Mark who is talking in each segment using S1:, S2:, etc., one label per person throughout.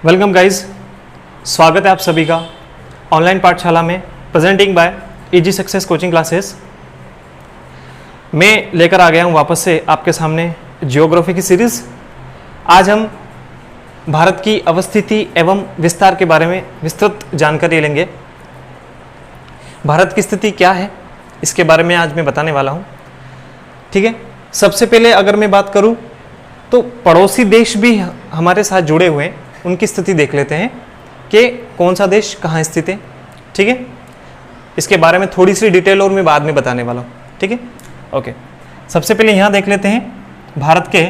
S1: Welcome guys, स्वागत है आप सभी का ऑनलाइन पाठशाला में presenting by easy success coaching classes. मैं लेकर आ गया हूं वापस से आपके सामने जियोग्राफी की सीरीज़। आज हम भारत की अवस्थिति एवं विस्तार के बारे में विस्तृत जानकारी लेंगे। भारत की स्थिति क्या है इसके बारे में आज मैं बताने वाला हूं। ठीक है, सबसे पहले अगर मैं बात करूं तो पड़ोसी देश भी हमारे साथ जुड़े हुए हैं, उनकी स्थिति देख लेते हैं कि कौन सा देश कहाँ स्थित है। ठीक है, इसके बारे में थोड़ी सी डिटेल और मैं बाद में बताने वाला हूँ। ठीक है, ओके। सबसे पहले यहाँ देख लेते हैं भारत के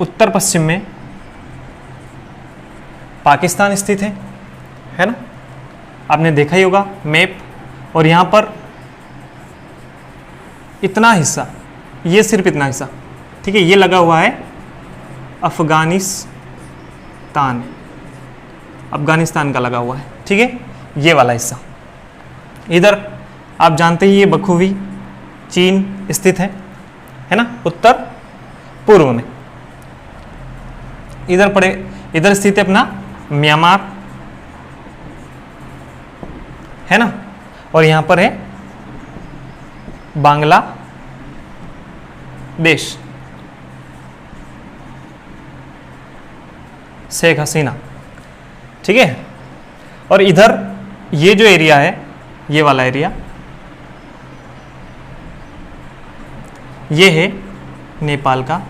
S1: उत्तर पश्चिम में पाकिस्तान स्थित है ना। आपने देखा ही होगा मैप, और यहाँ पर इतना हिस्सा, ये सिर्फ इतना हिस्सा, ठीक है, ये लगा हुआ है अफगानिस्तान का लगा हुआ है। ठीक है, ये वाला हिस्सा। इधर आप जानते ही ये बखूबी चीन स्थित है ना, उत्तर पूर्व में। इधर स्थित है अपना म्यांमार, है ना, और यहां पर है बांग्लादेश, शेख हसीना। ठीक है, और इधर ये जो एरिया है, ये वाला एरिया, ये है नेपाल का,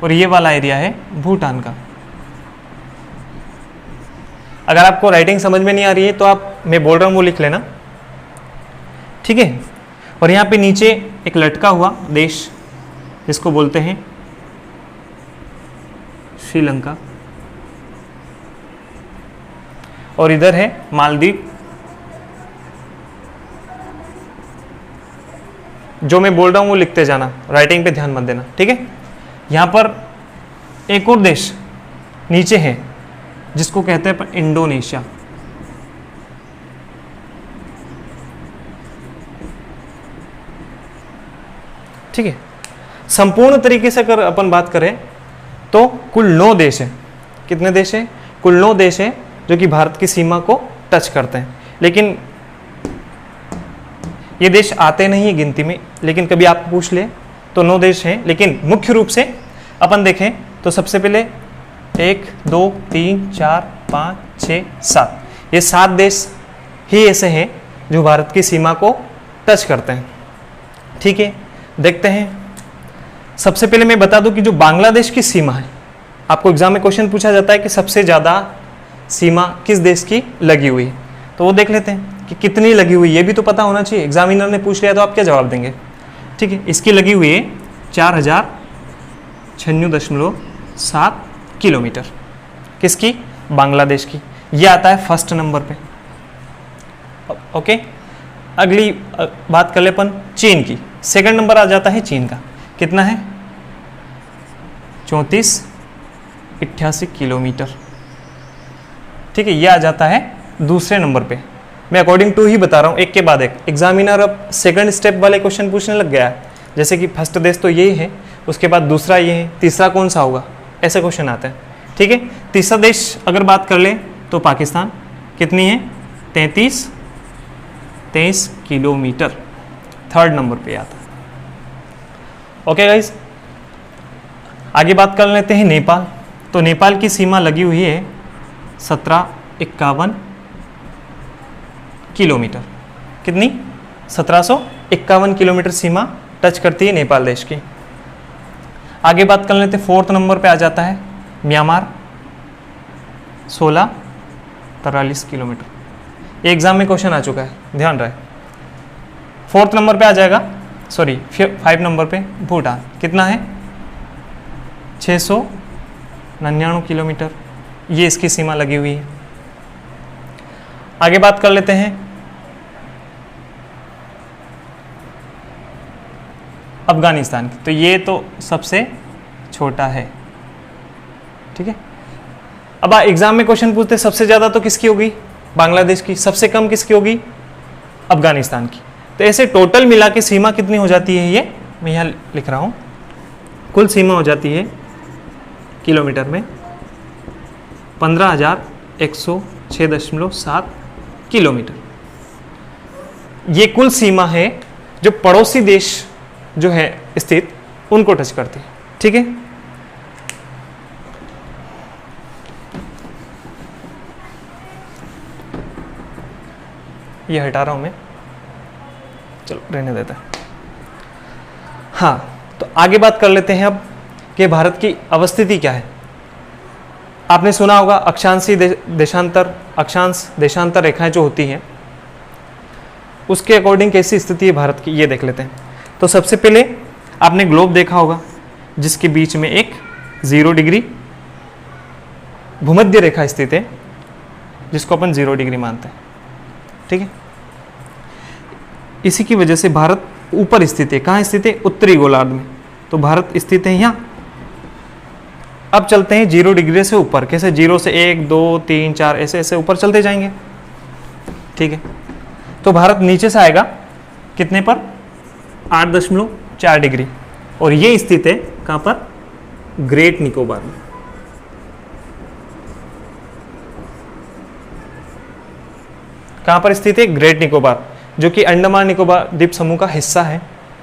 S1: और ये वाला एरिया है भूटान का। अगर आपको राइटिंग समझ में नहीं आ रही है तो आप, मैं बोल रहा हूं वो लिख लेना। ठीक है, और यहाँ पे नीचे एक लटका हुआ देश जिसको बोलते हैं श्रीलंका, और इधर है मालदीव। जो मैं बोल रहा हूं वो लिखते जाना, राइटिंग पे ध्यान मत देना। ठीक है, यहां पर एक और देश नीचे है जिसको कहते हैं इंडोनेशिया। ठीक है, संपूर्ण तरीके से अगर अपन बात करें तो कुल 9 देश हैं। कितने देश हैं? कुल 9 देश हैं जो कि भारत की सीमा को टच करते हैं। लेकिन ये देश आते नहीं है गिनती में, लेकिन कभी आप पूछ ले तो 9 देश हैं। लेकिन मुख्य रूप से अपन देखें तो सबसे पहले 1 2 3 4 5 6 7, ये 7 देश ही ऐसे हैं जो भारत की सीमा को टच करते हैं। ठीक है, देखते हैं। सबसे पहले मैं बता दूं कि जो बांग्लादेश की सीमा है, आपको एग्जाम में क्वेश्चन पूछा जाता है कि सबसे ज़्यादा सीमा किस देश की लगी हुई है, तो वो देख लेते हैं कि कितनी लगी हुई है। ये भी तो पता होना चाहिए, एग्जामिनर ने पूछ लिया तो आप क्या जवाब देंगे। ठीक है, इसकी लगी हुई है 4096.7 किलोमीटर। किसकी? बांग्लादेश की। ये आता है फर्स्ट नंबर पे। ओके, अगली बात कर ले अपन चीन की। सेकंड नंबर आ जाता है चीन का। कितना है? 3488 किलोमीटर। ठीक है, ये आ जाता है दूसरे नंबर पे। मैं अकॉर्डिंग टू ही बता रहा हूँ, एक के बाद एक। एग्जामिनर अब सेकंड स्टेप वाले क्वेश्चन पूछने लग गया है, जैसे कि फर्स्ट देश तो यही है, उसके बाद दूसरा ये है, तीसरा कौन सा होगा, ऐसे क्वेश्चन आते हैं। ठीक है, तीसरा देश अगर बात कर ले तो पाकिस्तान। कितनी है? 33 किलोमीटर, थर्ड नंबर पे आता है। ओके गाइज, आगे बात कर लेते हैं नेपाल। तो नेपाल की सीमा लगी हुई है 1751 किलोमीटर। कितनी? 1751 किलोमीटर सीमा टच करती है नेपाल देश की। आगे बात कर लेते हैं, फोर्थ नंबर पे आ जाता है म्यांमार, 1643 किलोमीटर। एग्जाम में क्वेश्चन आ चुका है, ध्यान रहे। फोर्थ नंबर पे आ जाएगा, सॉरी 5 नंबर पे भूटान। कितना है? 699 किलोमीटर, ये इसकी सीमा लगी हुई है। आगे बात कर लेते हैं अफगानिस्तान की। तो ये तो सबसे छोटा है। ठीक है, अब एग्जाम में क्वेश्चन पूछते सबसे ज़्यादा तो किसकी होगी? बांग्लादेश की। सबसे कम किसकी होगी? अफगानिस्तान की। तो ऐसे टोटल मिला के सीमा कितनी हो जाती है, ये मैं यहाँ लिख रहा हूँ। कुल सीमा हो जाती है किलोमीटर में 15,106.7 किलोमीटर। ये कुल सीमा है जो पड़ोसी देश जो है स्थित उनको टच करती है। ठीक है, ये हटा रहा हूं मैं, चलो रहने देता है। हाँ, तो आगे बात कर लेते हैं अब कि भारत की अवस्थिति क्या है। आपने सुना होगा अक्षांशी अक्षांश देशांतर रेखाएं जो होती हैं उसके अकॉर्डिंग कैसी स्थिति है भारत की, ये देख लेते हैं। तो सबसे पहले आपने ग्लोब देखा होगा जिसके बीच में एक 0 डिग्री भूमध्य रेखा स्थित है जिसको अपन 0 डिग्री मानते हैं। ठीक है, इसी की वजह से भारत ऊपर स्थित है। कहाँ स्थित है? उत्तरी गोलार्ध में। तो भारत स्थित है यहाँ। अब चलते हैं 0 डिग्री से ऊपर। कैसे? 0 से 1 2 3 4 ऐसे ऐसे ऊपर चलते जाएंगे। ठीक है, तो भारत नीचे से आएगा कितने पर? 8.4 डिग्री, और ये स्थित है कहाँ पर? ग्रेट निकोबार में। कहाँ पर स्थित है? ग्रेट निकोबार, जो कि अंडमान निकोबार द्वीप समूह का हिस्सा है,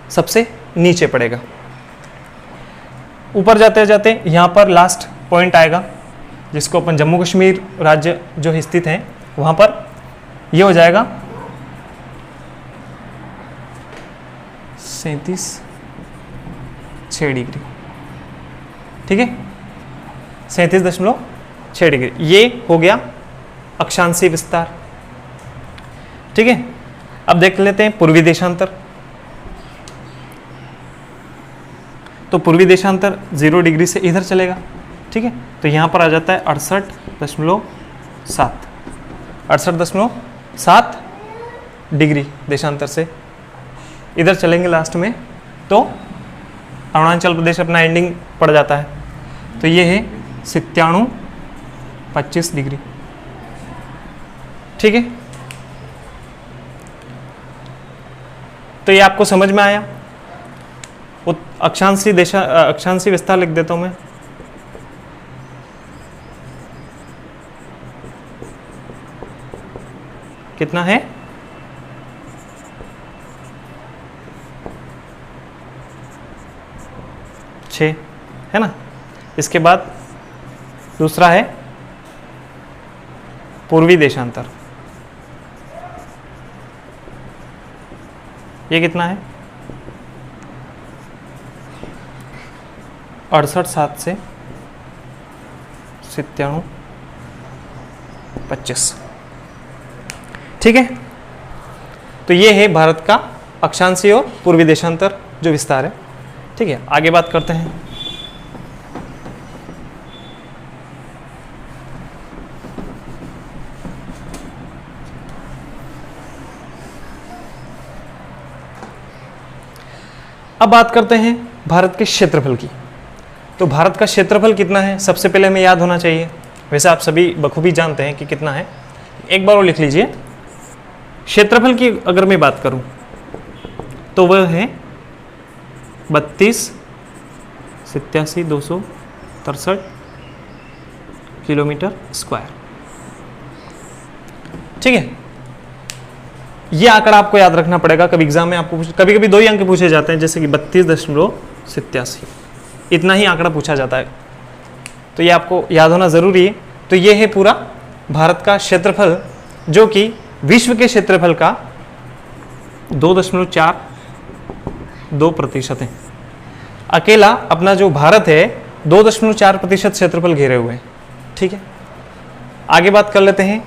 S1: सबसे नीचे पड़ेगा। ऊपर जाते जाते यहाँ पर लास्ट पॉइंट आएगा जिसको अपन जम्मू कश्मीर राज्य जो स्थित है वहाँ पर ये हो जाएगा 37.6 डिग्री। ठीक है, 37.6 डिग्री ये हो गया अक्षांशीय विस्तार। ठीक है, अब देख लेते हैं पूर्वी देशांतर। तो पूर्वी देशांतर 0 डिग्री से इधर चलेगा। ठीक है, तो यहाँ पर आ जाता है 68.7 डिग्री देशांतर से इधर चलेंगे लास्ट में, तो अरुणाचल प्रदेश अपना एंडिंग पड़ जाता है। तो ये है 97.25 डिग्री। ठीक है, तो ये आपको समझ में आया। अक्षांशीय विस्तार लिख देता हूं मैं। कितना है? छः है ना। इसके बाद दूसरा है पूर्वी देशांतर। ये कितना है? 68.7 से 97.25। ठीक है, तो ये है भारत का अक्षांशीय और पूर्वी देशांतर जो विस्तार है। ठीक है, आगे बात करते हैं। अब बात करते हैं भारत के क्षेत्रफल की। तो भारत का क्षेत्रफल कितना है सबसे पहले हमें याद होना चाहिए। वैसे आप सभी बखूबी जानते हैं कि कितना है, एक बार और लिख लीजिए। क्षेत्रफल की अगर मैं बात करूं तो वह है 32,87,263 किलोमीटर स्क्वायर। ठीक है, यह आंकड़ा आपको याद रखना पड़ेगा। कभी एग्जाम में आपको कभी कभी 2 ही अंक पूछे जाते हैं, जैसे कि 32.87, इतना ही आंकड़ा पूछा जाता है, तो ये आपको याद होना जरूरी है। तो ये है पूरा भारत का क्षेत्रफल, जो कि विश्व के क्षेत्रफल का 2.42% है। अकेला अपना जो भारत है 2.4% क्षेत्रफल घेरे हुए है। ठीक है, आगे बात कर लेते हैं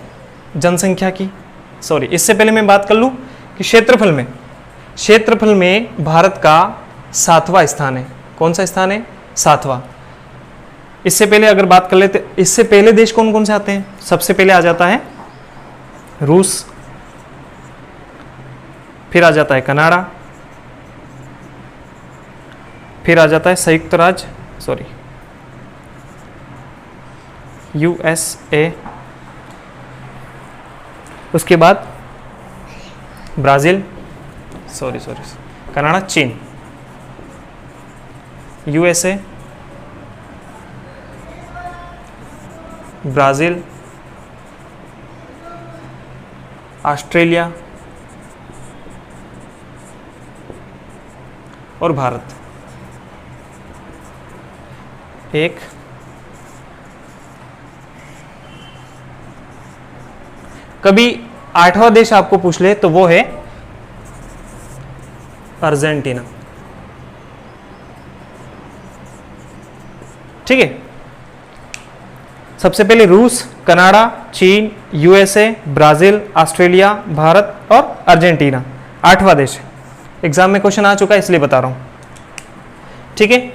S1: जनसंख्या की। सॉरी, इससे पहले मैं बात कर लूं कि क्षेत्रफल में भारत का 7वां स्थान है। कौन सा स्थान है? 7वां। इससे पहले अगर बात कर लेते, इससे पहले देश कौन कौन से आते हैं? सबसे पहले आ जाता है रूस, फिर आ जाता है कनाडा, फिर आ जाता है संयुक्त राज्य USA, उसके बाद ब्राज़ील, कनाडा, चीन, USA, ब्राज़ील, ऑस्ट्रेलिया और भारत। एक, कभी 8वां देश आपको पूछ ले तो वो है अर्जेंटीना। ठीक है, सबसे पहले रूस, कनाडा, चीन, यूएसए, ब्राजील, ऑस्ट्रेलिया, भारत और अर्जेंटीना 8वां देश है। एग्जाम में क्वेश्चन आ चुका है इसलिए बता रहा हूं। ठीक है,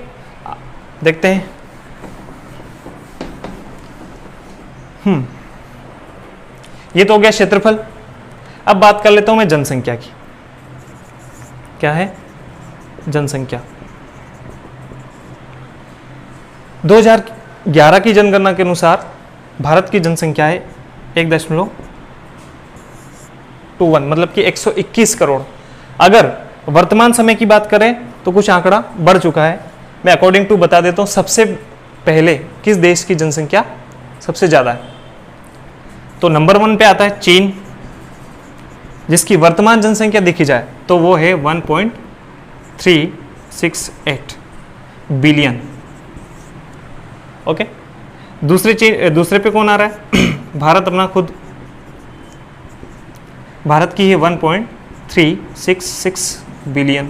S1: देखते हैं। ये तो हो गया क्षेत्रफल। अब बात कर लेता हूं मैं जनसंख्या की। क्या है जनसंख्या? 2011 की जनगणना के अनुसार भारत की जनसंख्या है 1.21, मतलब कि 121 करोड़। अगर वर्तमान समय की बात करें तो कुछ आंकड़ा बढ़ चुका है। मैं अकॉर्डिंग टू बता देता हूं, सबसे पहले किस देश की जनसंख्या सबसे ज्यादा है? तो नंबर 1 पे आता है चीन, जिसकी वर्तमान जनसंख्या देखी जाए तो वो है 1.368 बिलियन। ओके, दूसरे पे कौन आ रहा है? भारत अपना खुद, भारत की है 1.366 बिलियन।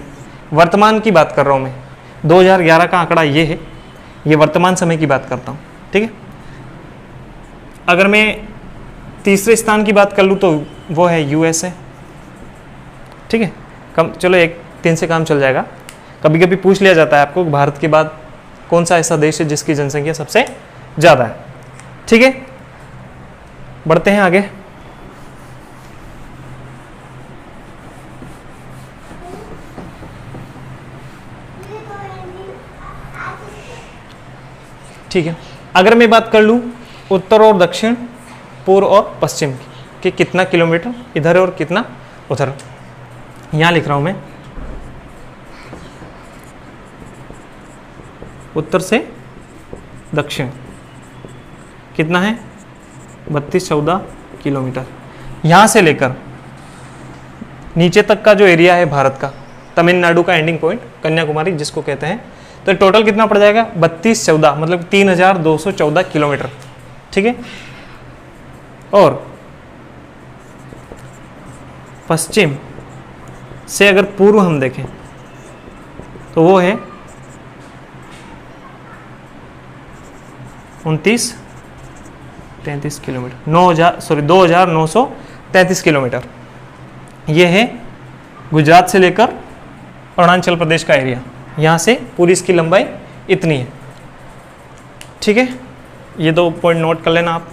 S1: वर्तमान की बात कर रहा हूं मैं, 2011 का आंकड़ा ये है, ये वर्तमान समय की बात करता हूं। ठीक है, अगर मैं तीसरे स्थान की बात कर लूँ तो वो है यूएसए। ठीक है, कम, चलो 1-3 से काम चल जाएगा। कभी कभी पूछ लिया जाता है आपको भारत के बाद कौन सा ऐसा देश है जिसकी जनसंख्या सबसे ज़्यादा है। ठीक है, बढ़ते हैं आगे। ठीक है, अगर मैं बात कर लूँ उत्तर और दक्षिण, पूर्व और पश्चिम की, कितना किलोमीटर इधर और कितना उधर, यहाँ लिख रहा हूँ मैं। उत्तर से दक्षिण कितना है? 32-14 किलोमीटर। यहाँ से लेकर नीचे तक का जो एरिया है भारत का, तमिलनाडु का एंडिंग पॉइंट कन्याकुमारी जिसको कहते हैं, तो टोटल कितना पड़ जाएगा? 32-14 मतलब 3214 किलोमीटर। ठीक है, और पश्चिम से अगर पूर्व हम देखें तो वो है 2933 किलोमीटर, 2933 किलोमीटर। ये है गुजरात से लेकर अरुणाचल प्रदेश का एरिया, यहाँ से पूरी इसकी लंबाई इतनी है। ठीक है, ये 2 पॉइंट नोट कर लेना आप।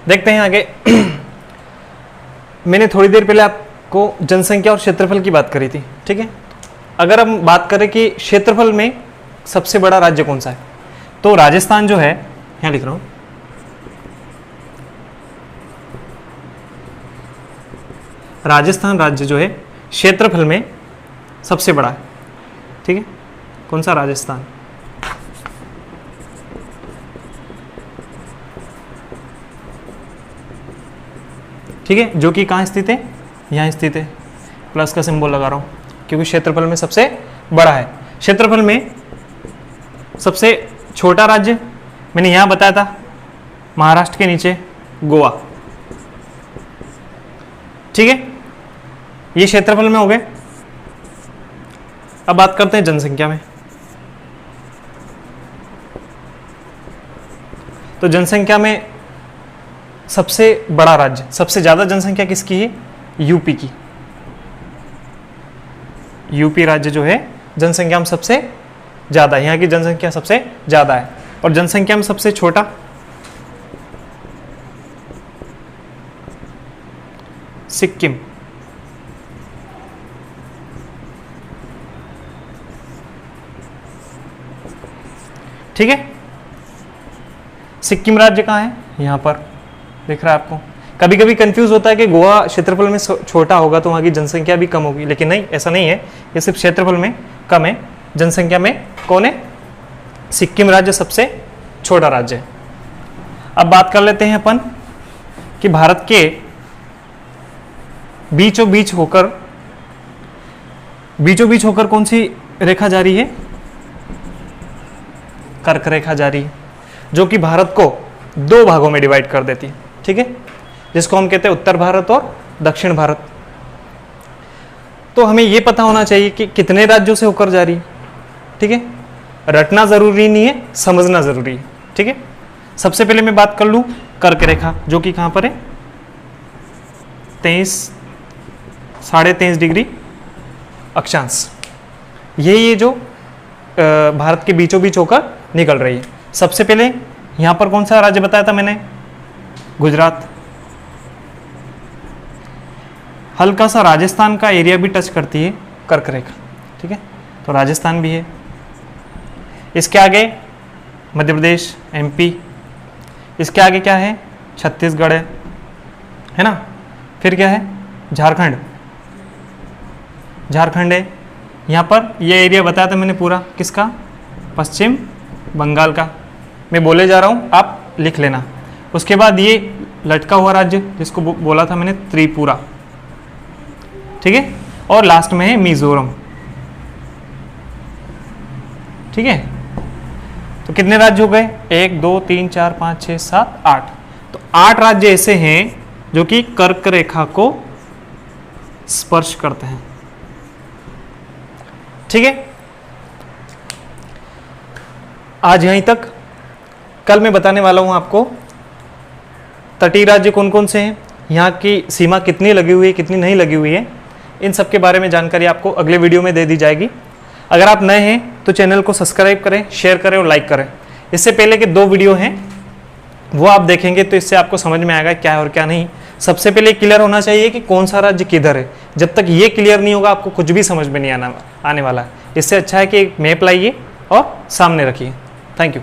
S1: देखते हैं आगे। मैंने थोड़ी देर पहले आपको जनसंख्या और क्षेत्रफल की बात करी थी। ठीक है, अगर हम बात करें कि क्षेत्रफल में सबसे बड़ा राज्य कौन सा है, तो राजस्थान जो है, यहाँ लिख रहा हूं, राजस्थान राज्य जो है क्षेत्रफल में सबसे बड़ा है। ठीक है, कौन सा? राजस्थान। ठीक है, जो कि कहाँ स्थित है? यहाँ स्थित है। प्लस का सिंबल लगा रहा हूँ क्योंकि क्षेत्रफल में सबसे बड़ा है। क्षेत्रफल में सबसे छोटा राज्य मैंने यहाँ बताया था, महाराष्ट्र के नीचे गोवा। ठीक है, ये क्षेत्रफल में हो गए। अब बात करते हैं जनसंख्या में। तो जनसंख्या में सबसे बड़ा राज्य, सबसे ज्यादा जनसंख्या किसकी है? यूपी की। यूपी राज्य जो है जनसंख्या में सबसे ज्यादा, यहाँ की जनसंख्या सबसे ज्यादा है। और जनसंख्या में सबसे छोटा सिक्किम। ठीक है, सिक्किम राज्य कहाँ है, यहाँ पर दिख रहा है आपको। कभी कभी कंफ्यूज होता है कि गोवा क्षेत्रफल में छोटा होगा तो वहाँ की जनसंख्या भी कम होगी, लेकिन नहीं, ऐसा नहीं है। ये सिर्फ क्षेत्रफल में कम है, जनसंख्या में कौन है, सिक्किम राज्य सबसे छोटा राज्य है। अब बात कर लेते हैं अपन कि भारत के बीचों बीच होकर कौन सी रेखा जा रही है, कर्क रेखा जा रही है, जो कि भारत को दो भागों में डिवाइड कर देती है, ठीक है, जिसको हम कहते हैं उत्तर भारत और दक्षिण भारत। तो हमें यह पता होना चाहिए कि कितने राज्यों से होकर जा रही है, ठीक है। रटना जरूरी नहीं है, समझना जरूरी है, ठीक है। सबसे पहले मैं बात कर लूं कर्क रेखा, जो कि कहां पर है, 23.5 डिग्री अक्षांश। ये जो भारत के बीचों बीच होकर निकल रही है। सबसे पहले यहां पर कौन सा राज्य बताया था मैंने, गुजरात। हल्का सा राजस्थान का एरिया भी टच करती है कर्क रेखा, ठीक है, तो राजस्थान भी है। इसके आगे मध्य प्रदेश, एमपी। इसके आगे क्या है, छत्तीसगढ़ है ना। फिर क्या है, झारखंड है। यहाँ पर ये एरिया बताया था मैंने पूरा, किसका, पश्चिम बंगाल का। मैं बोले जा रहा हूँ, आप लिख लेना। उसके बाद ये लटका हुआ राज्य जिसको बोला था मैंने, त्रिपुरा, ठीक है। और लास्ट में है मिजोरम, ठीक है। तो कितने राज्य हो गए, 1 2 3 4 5 6 7 8। तो 8 राज्य ऐसे हैं जो कि कर्क रेखा को स्पर्श करते हैं, ठीक है। आज यहीं तक। कल मैं बताने वाला हूं आपको तटीय राज्य कौन कौन से हैं, यहाँ की सीमा कितनी लगी हुई है, कितनी नहीं लगी हुई है, इन सब के बारे में जानकारी आपको अगले वीडियो में दे दी जाएगी। अगर आप नए हैं तो चैनल को सब्सक्राइब करें, शेयर करें और लाइक करें। इससे पहले के 2 वीडियो हैं वो आप देखेंगे तो इससे आपको समझ में आएगा क्या है और क्या नहीं। सबसे पहले क्लियर होना चाहिए कि कौन सा राज्य किधर है। जब तक ये क्लियर नहीं होगा आपको कुछ भी समझ में नहीं आने वाला है। इससे अच्छा है कि एक मैप लाइए और सामने रखिए। Thank you.